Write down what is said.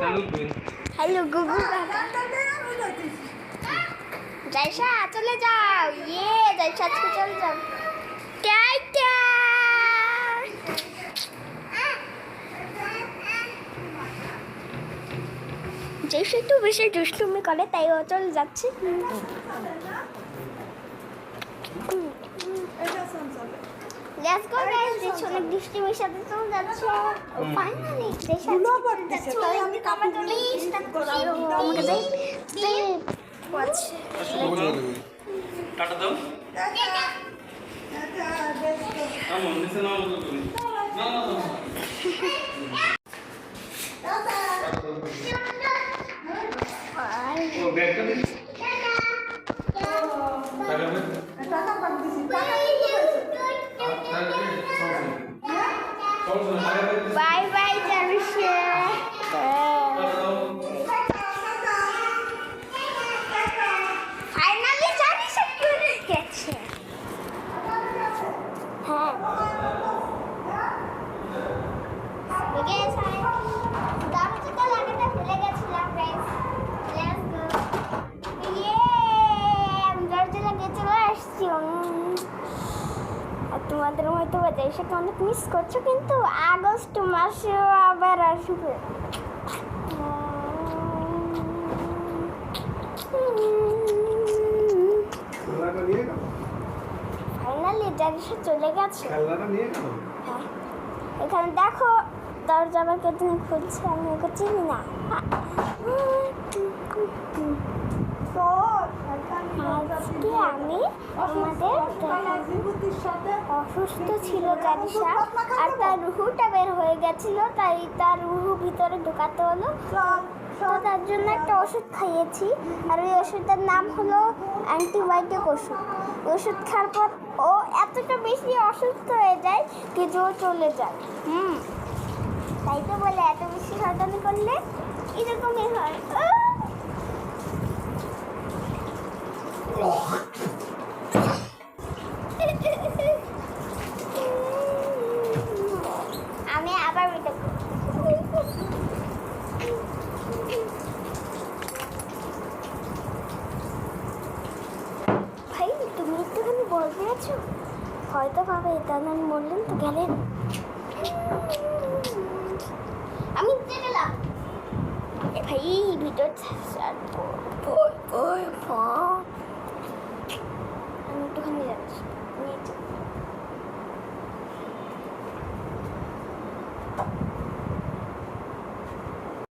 hello গুগু জায়সা চলে যাও জায়সা আজকে চলে যাও টাটা জায়সা একটু বেশি দুষ্টুমি করে তাই ও চলে যাচ্ছে Let's go guys, দেখো অনেক দুষ্টুমির সাথে চলে যাচ্ছে ও ফাইনালি জায়সা যাচ্ছে তাই আমি কাপড় প্লিজ আমাকে দেই ওয়াচ টাটা দাও আমন নিচে নাও না ও ব্যাগটা দিন টাটা পাক দিছি বাই বাই জানিসে ফাইনালি জানিসে করে গেছে হ্যাঁ বিগেস আই দরজাটা লাগাতে ভুলে গেছিলাম फ्रेंड्स লেটস গো আমি দরজা লাগিয়ে চলে আসছি তোমাদের হয়তো জায়সাকে অনেক মিস করছো কিন্তু আগস্ট মাসে আবার আসবে ফাইনালি জায়সা চলে গেছে হ্যাঁ এখানে দেখো দরজা আবার কেটে খুলছে আমি ওকে চিনি না আজকে আমি আমাদের অসুস্থ ছিল জানিসা আর তার রুহুটা বের হয়ে গেছিল তাই তার রুহু ভিতরে ঢোকাতে হলো তো তার জন্য একটা ওষুধ খাইয়েছি আর ওই ওষুধের নাম হলো অ্যান্টিবায়োটিক ওষুধ ওষুধ খাওয়ার পর ও এতটা বেশি অসুস্থ হয়ে যায় কিছু চলে যায় তাই তো বলে এত বেশি শয়তানি করলে এরকমই হয় আমি আবার এটা ভাই তুমি একটুখানি বলতে আছো হয়তো ভাবে দাদা বললেন তো গেলেন আমি গেলাম ভাই ভিডিও